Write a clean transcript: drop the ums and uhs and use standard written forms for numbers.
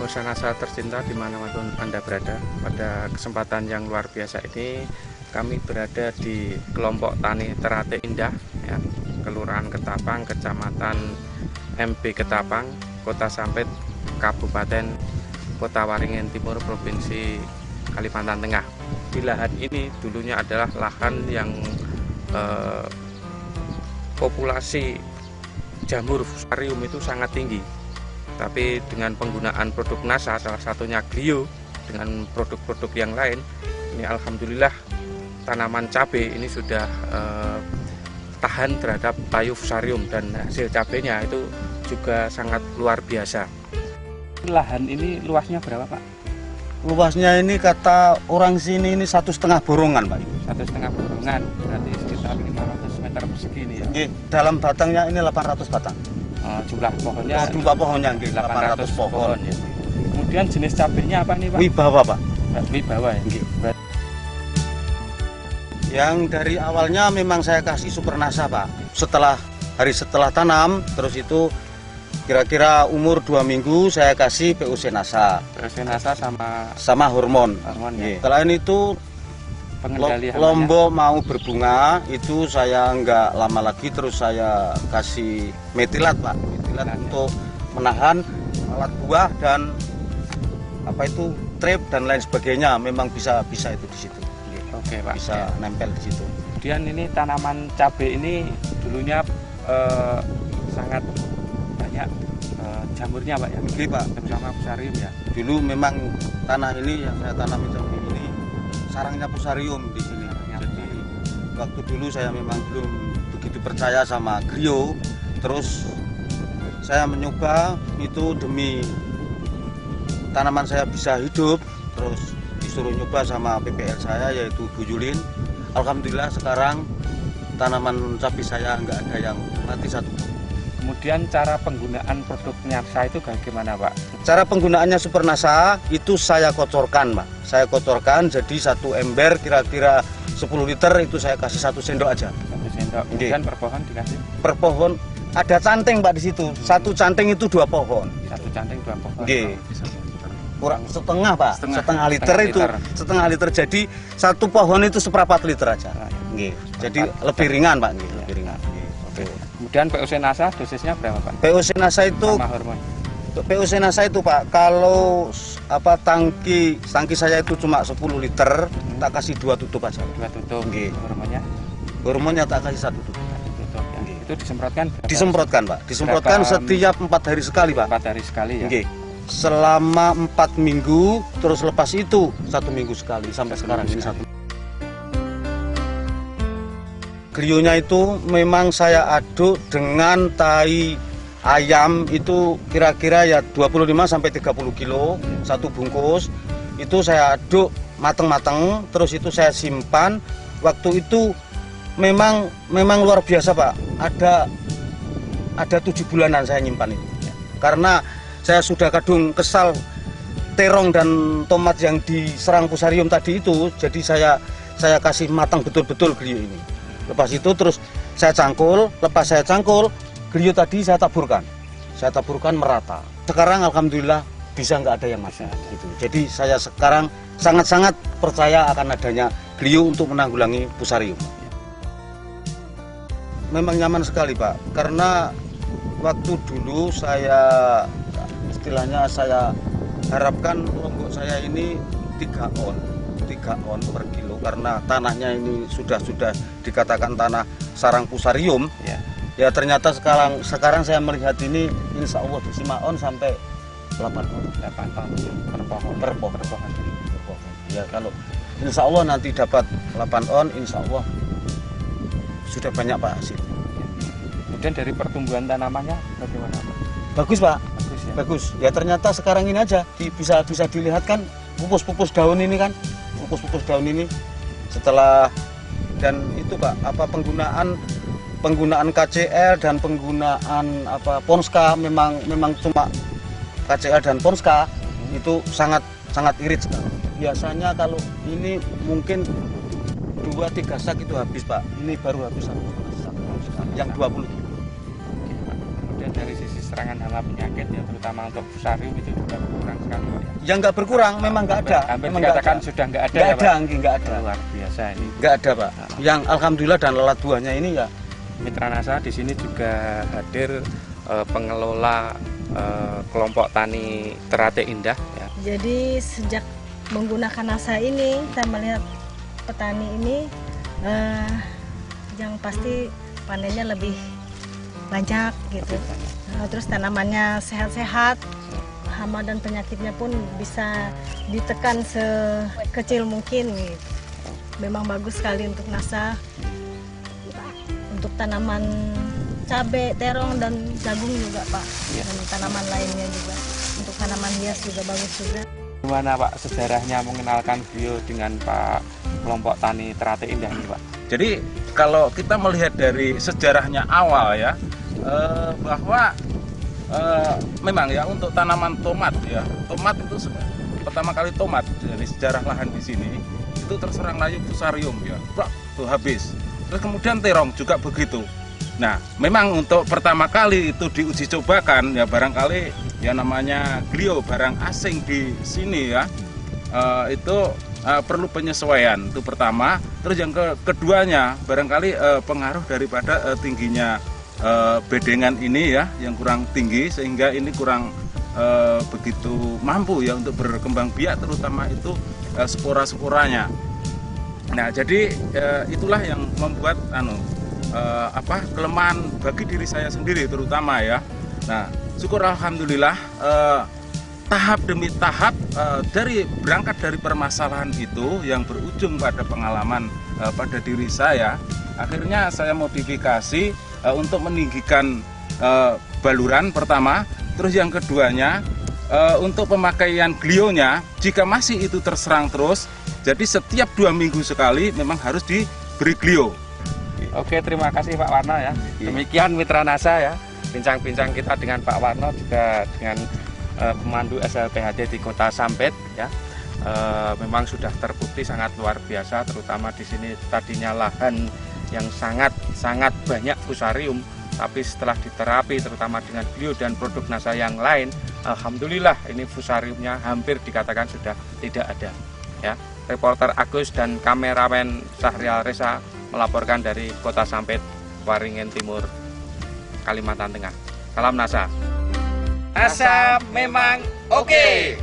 Nasa tercinta dimanapun Anda berada, pada kesempatan yang luar biasa ini kami berada di kelompok tani Teratai Indah, ya, Kelurahan Ketapang, Kecamatan MB Ketapang, Kota Sampit, Kabupaten Kota Waringin Timur, Provinsi Kalimantan Tengah. Di lahan ini dulunya adalah lahan yang populasi jamur fusarium itu sangat tinggi. Tapi dengan penggunaan produk Nasa, salah satunya Clio, dengan produk-produk yang lain, ini alhamdulillah tanaman cabai ini sudah tahan terhadap layu fusarium dan hasil cabainya itu juga sangat luar biasa. Lahan ini luasnya berapa, Pak? Luasnya ini kata orang sini ini 1,5 borongan, Pak. 1,5 borongan, berarti sekitar 500 meter persegi ini ya? Dalam batangnya ini 800 batang. Jumlah pohonnya? Jumlah pohonnya 800 pohon. Ya. Kemudian jenis cabainya apa nih, Pak? Wibawa, Pak. Wibawa ya? Yang dari awalnya memang saya kasih Super Nasa, Pak. Hari setelah tanam, terus itu kira-kira umur 2 minggu saya kasih POC Nasa. POC Nasa sama hormon. Ya. Selain itu Lombok mau berbunga, itu saya nggak lama lagi terus saya kasih metilat, Pak. Metilat untuk menahan alat buah dan trip dan lain sebagainya. Memang bisa itu di situ. Oke, Pak. Bisa nempel di situ. Kemudian ini tanaman cabai ini dulunya sangat banyak jamurnya, Pak ya? Oke, Pak. Bersama fusarium ya. Dulu memang tanah ini yang saya tanami cabai ini sarangnya fusarium di sini. Jadi waktu dulu saya memang belum begitu percaya sama Clio. Terus saya mencoba itu demi tanaman saya bisa hidup. Terus disuruh nyoba sama PPL saya yaitu Bu Yulin. Alhamdulillah sekarang tanaman cabai saya nggak ada yang mati satu. Kemudian cara penggunaan produk Nasa itu bagaimana, Pak? Cara penggunaannya Super Nasa itu saya kocorkan, Pak. Saya kocorkan jadi satu ember kira-kira 10 liter itu saya kasih 1 sendok aja. 1 sendok. Kemudian per pohon dikasih? Per pohon ada canting, Pak, di situ. Satu canting itu 2 pohon. Satu canting 2 pohon. Kurang setengah, Pak. Setengah liter. Jadi satu pohon itu 1/4 liter aja. Jadi lebih ringan, Pak. Lebih ringan. Kemudian POC Nasa dosisnya berapa, Pak? POC Nasa itu POC Nasa itu, Pak, kalau tangki saya itu cuma 10 liter, tak kasih 2 tutup aja. 2 tutup. Hormonnya tak kasih 1 tutup. Itu disemprotkan? Disemprotkan, Pak. Disemprotkan setiap 4 hari sekali, Pak. 4 hari sekali ya? Selama 4 minggu, terus lepas itu 1 minggu sekali sampai sekarang ini 1. Clio-nya itu memang saya aduk dengan tai ayam itu kira-kira ya 25-30 kilo satu bungkus. Itu saya aduk mateng-mateng, terus itu saya simpan. Waktu itu memang luar biasa, Pak. Ada 7 bulanan saya nyimpan itu. Karena saya sudah kadung kesal terong dan tomat yang diserang fusarium tadi itu, jadi saya kasih matang betul-betul Clio ini. Lepas itu terus saya cangkul, lepas saya cangkul, Clio tadi saya taburkan merata. Sekarang alhamdulillah bisa nggak ada yang mati. Gitu. Jadi saya sekarang sangat-sangat percaya akan adanya Clio untuk menanggulangi fusarium. Memang nyaman sekali, Pak, karena waktu dulu saya harapkan lombok saya ini 3 on per kilo karena tanahnya ini sudah dikatakan tanah sarang fusarium. Ya ternyata sekarang saya melihat ini insya Allah 5 on sampai 8 on per pohon. Ya kalau insya Allah nanti dapat 8 on, insya Allah sudah banyak, Pak, hasil. Kemudian dari pertumbuhan tanamannya bagaimana, Pak? Bagus, Pak. Bagus ya? Bagus. Ya ternyata sekarang ini aja bisa dilihat kan pupus-pupus daun ini kan. Pupus-pupus daun ini setelah dan itu, Pak, penggunaan KCL dan penggunaan Ponska memang cuma KCL dan Ponska itu sangat irit sekali. Biasanya kalau ini mungkin 2-3 sak itu habis, Pak. Ini baru habis 1 sak yang 20 kilo. Kemudian dari sisi serangan hama penyakit ya, terutama untuk fusarium itu juga berkurang sekali Pak ya. Yang nggak berkurang, memang nggak ada. Hampir Memang dikatakan sudah nggak ada nggak ya ada, Pak? nggak ada. Luar biasa ini. Nggak ada Pak. Yang alhamdulillah dan lalat buahnya ini ya. Mitra NASA di sini juga hadir pengelola kelompok tani Teratai Indah ya. Jadi sejak menggunakan NASA ini, kita melihat petani ini yang pasti panennya lebih banyak gitu. Terus tanamannya sehat-sehat, hama dan penyakitnya pun bisa ditekan sekecil mungkin gitu. Memang bagus sekali untuk NASA, untuk tanaman cabai, terong, dan jagung juga Pak, dan tanaman lainnya juga. Untuk tanaman hias juga bagus juga. Gimana Pak sejarahnya mengenalkan beliau dengan Pak kelompok tani Teratai Indah ini Pak? Jadi kalau kita melihat dari sejarahnya awal ya, bahwa memang ya untuk tanaman tomat ya, tomat itu pertama kali tomat dari sejarah lahan di sini itu terserang layu fusarium ya, tuh habis. Terus kemudian terong juga begitu. Nah, memang untuk pertama kali itu diuji cobakan ya, barangkali ya namanya glio barang asing di sini ya, itu perlu penyesuaian itu pertama. Terus yang keduanya barangkali pengaruh daripada tingginya bedengan ini ya, yang kurang tinggi sehingga ini kurang begitu mampu ya untuk berkembang biak, terutama itu spora-sporanya. Nah, jadi itulah yang membuat kelemahan bagi diri saya sendiri terutama ya. Nah, syukur alhamdulillah tahap demi tahap berangkat dari permasalahan itu yang berujung pada pengalaman pada diri saya, akhirnya saya modifikasi untuk meninggikan baluran pertama, terus yang keduanya untuk pemakaian glionya jika masih itu terserang terus, jadi setiap 2 minggu sekali memang harus diberi glio. Oke, terima kasih Pak Warno ya. Demikian Mitra NASA ya, bincang-bincang kita dengan Pak Warno juga dengan pemandu SLPHD di Kota Sampit ya. Memang sudah terbukti sangat luar biasa, terutama di sini tadinya lahan yang sangat banyak fusarium, tapi setelah diterapi terutama dengan glio dan produk NASA yang lain, alhamdulillah ini fusariumnya hampir dikatakan sudah tidak ada ya. Reporter Agus dan kameramen Syahrial Reza melaporkan dari Kota Sampit, Waringin Timur, Kalimantan Tengah. Salam NASA. NASA memang oke.